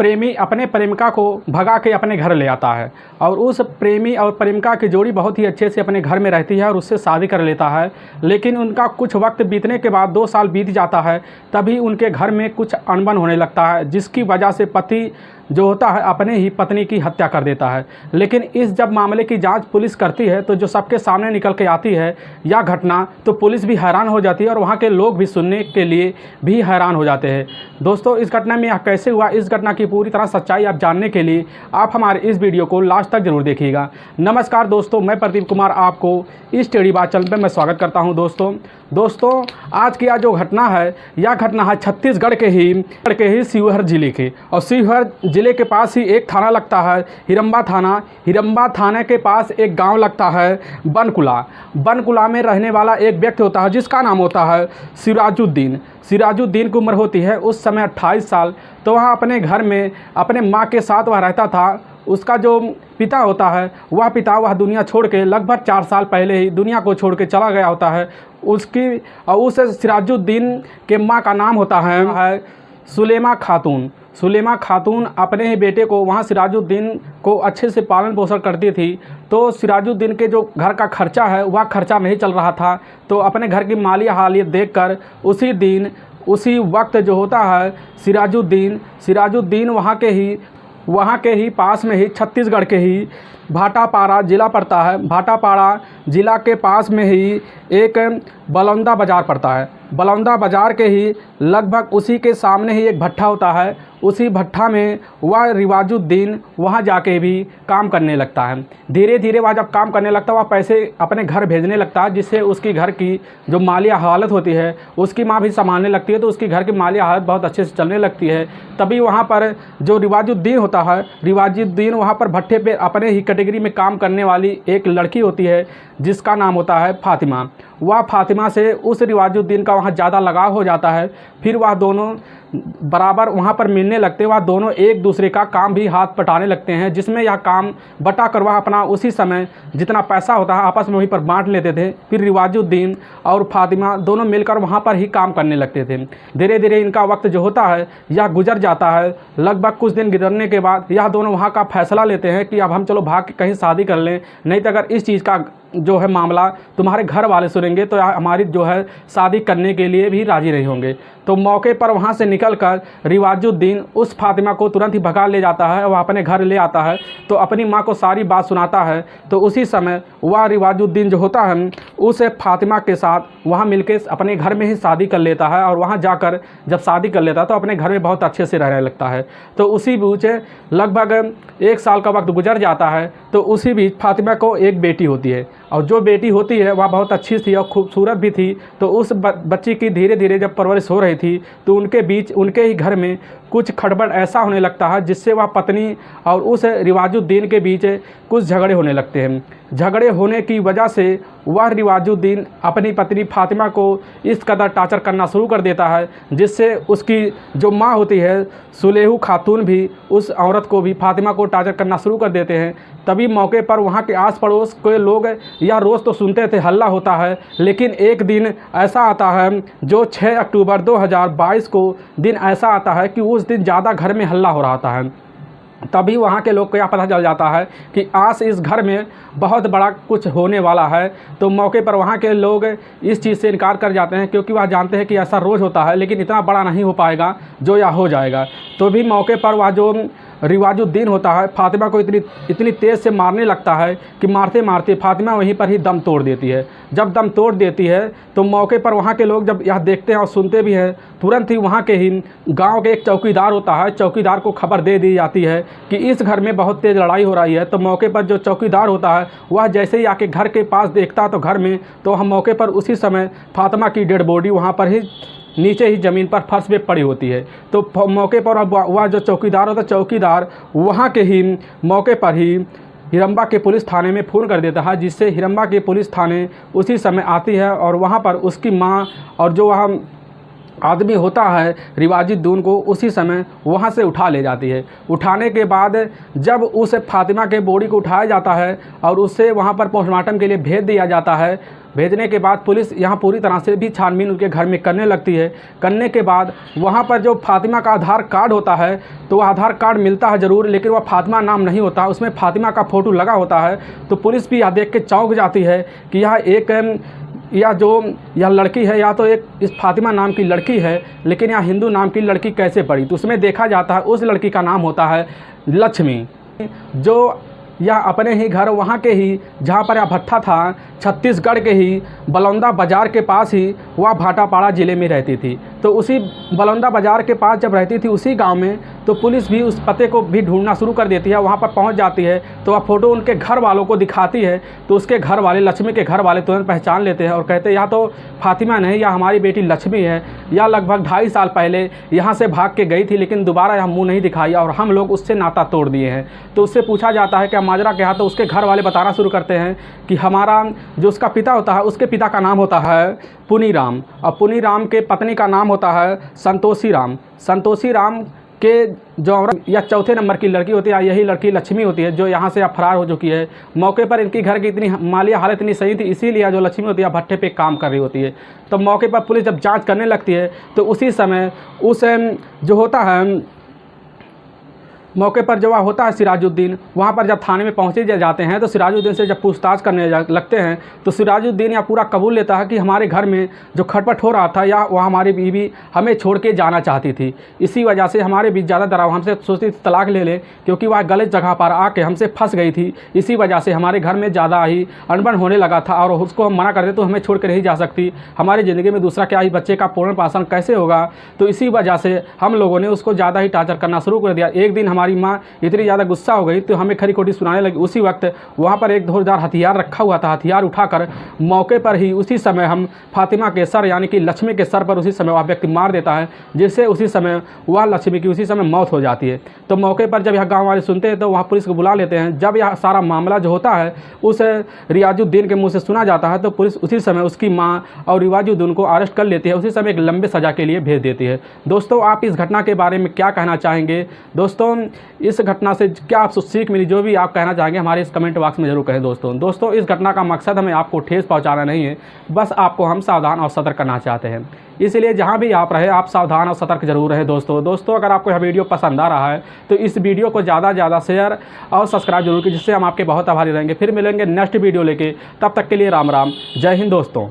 प्रेमी अपने प्रेमिका को भगा के अपने घर ले आता है और उस प्रेमी और प्रेमिका की जोड़ी बहुत ही अच्छे से अपने घर में रहती है और उससे शादी कर लेता है। लेकिन उनका कुछ वक्त बीतने के बाद 2 साल बीत जाता है, तभी उनके घर में कुछ अनबन होने लगता है, जिसकी वजह से पति जो होता है अपने ही पत्नी की हत्या कर देता है। लेकिन इस जब मामले की जांच पुलिस करती है तो जो सबके सामने निकल के आती है यह घटना, तो पुलिस भी हैरान हो जाती है और वहाँ के लोग भी सुनने के लिए भी हैरान हो जाते हैं। दोस्तों, इस घटना में यह कैसे हुआ, इस घटना की पूरी तरह सच्चाई आप जानने के लिए आप हमारे इस वीडियो को लास्ट तक जरूर देखिएगा। नमस्कार दोस्तों, मैं प्रदीप कुमार आपको इस टेढ़ी बात चैनल पर मैं स्वागत करता हूँ। दोस्तों आज की यह जो घटना है, यह घटना है छत्तीसगढ़ के ही शिवहर जिले के, और शिवहर जिले के पास ही एक थाना लगता है हिरंबा थाना। हिरंबा थाने के पास एक गांव लगता है बनकुला में रहने वाला एक व्यक्ति होता है जिसका नाम होता है सिराजुद्दीन की उम्र होती है उस समय 28 साल। तो वह अपने घर में अपने माँ के साथ वह रहता था। उसका जो पिता होता है वह दुनिया छोड़ के लगभग 4 साल पहले ही दुनिया को छोड़ के चला गया होता है। उस सिराजुद्दीन के माँ का नाम होता है सुलेमा खातून अपने ही बेटे को वहाँ सिराजुद्दीन को अच्छे से पालन पोषण करती थी। तो सिराजुद्दीन के जो घर का खर्चा है वह खर्चा नहीं चल रहा था, तो अपने घर की माली हालत देखकर उसी वक्त जो होता है सिराजुद्दीन वहाँ के ही पास में ही छत्तीसगढ़ के ही भाटापारा जिला पड़ता है। भाटापारा जिला के पास में ही एक बलौंदा बाज़ार पड़ता है। बलौंदा बाज़ार के ही लगभग उसी के सामने ही एक भट्ठा होता है। उसी भट्ठा में वह रिवाजुद्दीन वहाँ जाके भी काम करने लगता है। धीरे धीरे वह जब काम करने लगता है वह पैसे अपने घर भेजने लगता है, जिससे उसकी घर की जो मालिया हालत होती है उसकी माँ भी संभालने लगती है, तो उसकी घर की मालिया हालत बहुत अच्छे से चलने लगती है। तभी वहाँ पर जो रिवाजुद्दीन होता है, रिवाजुद्दीन वहाँ पर भट्ठे पे अपने ही कैटेगरी में काम करने वाली एक लड़की होती है जिसका नाम होता है फातिमा। वह फातिमा से उस रिवाजुद्दीन का वहाँ ज़्यादा लगाव हो जाता है। फिर वह दोनों बराबर वहाँ पर मिलने लगते हैं। वह दोनों एक दूसरे का काम भी हाथ बटाने लगते हैं, जिसमें यह काम बटा कर वह अपना उसी समय जितना पैसा होता है आपस में वहीं पर बांट लेते थे। फिर रिवाजुद्दीन और फातिमा दोनों मिलकर वहाँ पर ही काम करने लगते थे। धीरे धीरे इनका वक्त जो होता है यह गुजर जाता है। लगभग कुछ दिन गुजरने के बाद यह दोनों वहाँ का फैसला लेते हैं कि अब हम चलो भाग के कहीं शादी कर लें, नहीं तो अगर इस चीज़ का जो है मामला तुम्हारे घर वाले सुनेंगे तो हमारी जो है शादी करने के लिए भी राज़ी नहीं होंगे। तो मौके पर वहाँ से निकलकर रिवाजुद्दीन उस फातिमा को तुरंत ही भगा ले जाता है। वह अपने घर ले आता है तो अपनी माँ को सारी बात सुनाता है। तो उसी समय वह रिवाजुद्दीन जो होता है उस फातिमा के साथ वहाँ मिलकर अपने घर में ही शादी कर लेता है, और वहाँ जाकर जब शादी कर लेता है तो अपने घर में बहुत अच्छे से रहने लगता है। तो उसी बीच लगभग 1 साल का वक्त गुजर जाता है। तो उसी बीच फातिमा को एक बेटी होती है, और जो बेटी होती है वह बहुत अच्छी थी और खूबसूरत भी थी। तो उस बच्ची की धीरे धीरे जब परवरिश हो रही थी तो उनके ही घर में कुछ खटपट ऐसा होने लगता है जिससे वह पत्नी और उस रिवाजुद्दीन के बीच कुछ झगड़े होने लगते हैं। झगड़े होने की वजह से वह रिवाजुद्दीन अपनी पत्नी फातिमा को इस कदर टार्चर करना शुरू कर देता है, जिससे उसकी जो माँ होती है सुलेहू खातून भी उस औरत को भी फातिमा को टार्चर करना शुरू कर देते हैं। तभी मौके पर वहाँ के आस पड़ोस के लोग यह रोज़ तो सुनते थे हल्ला होता है, लेकिन एक दिन ऐसा आता है जो 6 अक्टूबर 2022 को दिन ऐसा आता है कि उस दिन ज़्यादा घर में हल्ला हो रहा है। तभी वहाँ के लोग को यह पता चल जाता है कि आज इस घर में बहुत बड़ा कुछ होने वाला है। तो मौके पर वहाँ के लोग इस चीज़ से इनकार कर जाते हैं, क्योंकि वह जानते हैं कि ऐसा रोज़ होता है लेकिन इतना बड़ा नहीं हो पाएगा जो यह हो जाएगा। तो भी मौके पर वह जो रिवाजुद्दीन होता है फातिमा को इतनी तेज़ से मारने लगता है कि मारते मारते फातिमा वहीं पर ही दम तोड़ देती है। जब दम तोड़ देती है तो मौके पर वहाँ के लोग जब यह देखते हैं और सुनते भी हैं, तुरंत ही वहाँ के ही गांव के एक चौकीदार होता है, चौकीदार को खबर दे दी जाती है कि इस घर में बहुत तेज़ लड़ाई हो रही है। तो मौके पर जो चौकीदार होता है वह जैसे ही आके घर के पास देखता तो घर में, तो हम मौके पर उसी समय फातिमा की डेड बॉडी वहाँ पर ही नीचे ही ज़मीन पर फर्श पे पड़ी होती है। तो मौके पर वह जो चौकीदार होता है, चौकीदार वहाँ के ही मौके पर ही हिरंबा के पुलिस थाने में फ़ोन कर देता है, जिससे हिरंबा के पुलिस थाने उसी समय आती है और वहाँ पर उसकी माँ और जो वहाँ आदमी होता है रिवाजुद्दीन को उसी समय वहाँ से उठा ले जाती है। उठाने के बाद जब उस फातिमा के बॉडी को उठाया जाता है और उसे वहाँ पर पोस्टमार्टम के लिए भेज दिया जाता है। भेजने के बाद पुलिस यहाँ पूरी तरह से भी छानबीन उनके घर में करने लगती है। करने के बाद वहाँ पर जो फातिमा का आधार कार्ड होता है, तो वह आधार कार्ड मिलता है ज़रूर, लेकिन वह फातिमा नाम नहीं होता, उसमें फातिमा का फ़ोटो लगा होता है। तो पुलिस भी यह देख के चौंक जाती है कि यह लड़की है या तो एक इस फातिमा नाम की लड़की है, लेकिन यह हिंदू नाम की लड़की कैसे पड़ी। तो उसमें देखा जाता है उस लड़की का नाम होता है लक्ष्मी, जो यह अपने ही घर वहाँ के ही जहाँ पर यह भट्ठा था छत्तीसगढ़ के ही बलौंदा बाज़ार के पास ही वह भाटापाड़ा ज़िले में रहती थी। तो उसी बलौंदा बाज़ार के पास जब रहती थी उसी गांव में, तो पुलिस भी उस पते को भी ढूंढना शुरू कर देती है। वहाँ पर पहुँच जाती है तो वह फ़ोटो उनके घर वालों को दिखाती है। तो उसके घर वाले, लक्ष्मी के घर वाले तुरंत पहचान लेते हैं और कहते हैं यह तो फातिमा नहीं, यह हमारी बेटी लक्ष्मी है। यह लगभग 2.5 साल पहले यहाँ से भाग के गई थी, लेकिन दोबारा यह मुँह नहीं दिखाई और हम लोग उससे नाता तोड़ दिए हैं। तो उससे पूछा जाता है कि माजरा क्या है। तो उसके घर वाले बताना शुरू करते हैं कि हमारा जो उसका पिता होता है, उसके पिता का नाम होता है पुनीराम, और पुनीराम के पत्नी का नाम होता है संतोषी राम। संतोषी राम के जो औरत या चौथे नंबर की लड़की होती है, यही लड़की लक्ष्मी होती है, जो यहाँ से अब फरार हो चुकी है। मौके पर इनकी घर की इतनी माली हालत इतनी सही थी, इसीलिए जो लक्ष्मी होती है भट्ठे पे काम कर रही होती है। तो मौके पर पुलिस जब जांच करने लगती है तो उसी समय उस जो होता है मौके पर जो होता है सिराजुद्दीन, वहाँ पर जब थाने में पहुँचे जाते हैं तो सिराजुद्दीन से जब पूछताछ करने लगते हैं तो सिराजुद्दीन यह पूरा कबूल लेता है कि हमारे घर में जो खटपट हो रहा था या वह हमारी बीवी हमें छोड़ के जाना चाहती थी, इसी वजह से हमारे बीच ज़्यादा दराव, हमसे सोचती थी तलाक ले ले, क्योंकि वह गलत जगह पर आके हमसे फंस गई थी। इसी वजह से हमारे घर में ज़्यादा ही अनबन होने लगा था और उसको हम मना कर दे तो हमें छोड़ कर नहीं जा सकती, हमारी ज़िंदगी में दूसरा क्या ही बच्चे का पोषण पालन कैसे होगा। तो इसी वजह से हम लोगों ने उसको ज़्यादा ही टार्चर करना शुरू कर दिया। एक दिन हमारी माँ इतनी ज़्यादा गुस्सा हो गई तो हमें खरी खोटी सुनाने लगी। उसी वक्त वहाँ पर एक धारदार हथियार रखा हुआ था, हथियार उठाकर मौके पर ही उसी समय हम फातिमा के सर यानी कि लक्ष्मी के सर पर उसी समय वह व्यक्ति मार देता है, जिससे उसी समय वह लक्ष्मी की उसी समय मौत हो जाती है। तो मौके पर जब यह गाँव वाले सुनते हैं तो वहाँ पुलिस को बुला लेते हैं। जब यह सारा मामला जो होता है उस रिवाजुद्दीन के मुँह से सुना जाता है तो पुलिस उसी समय उसकी माँ और रिवाजुद्दीन को अरेस्ट कर लेती है, उसी समय एक लंबे सज़ा के लिए भेज देती है। दोस्तों, आप इस घटना के बारे में क्या कहना चाहेंगे? दोस्तों, इस घटना से क्या आपको सीख मिली, जो भी आप कहना चाहेंगे हमारे इस कमेंट बॉक्स में जरूर कहें। दोस्तों, इस घटना का मकसद हमें आपको ठेस पहुंचाना नहीं है, बस आपको हम सावधान और सतर्क करना चाहते हैं। इसलिए जहां भी आप रहे आप सावधान और सतर्क जरूर रहें। दोस्तों, अगर आपको यह वीडियो पसंद आ रहा है तो इस वीडियो को ज़्यादा से ज़्यादा शेयर और सब्सक्राइब जरूर कीजिए, जिससे हम आपके बहुत आभारी रहेंगे। फिर मिलेंगे नेक्स्ट वीडियो लेके, तब तक के लिए राम राम, जय हिंद दोस्तों।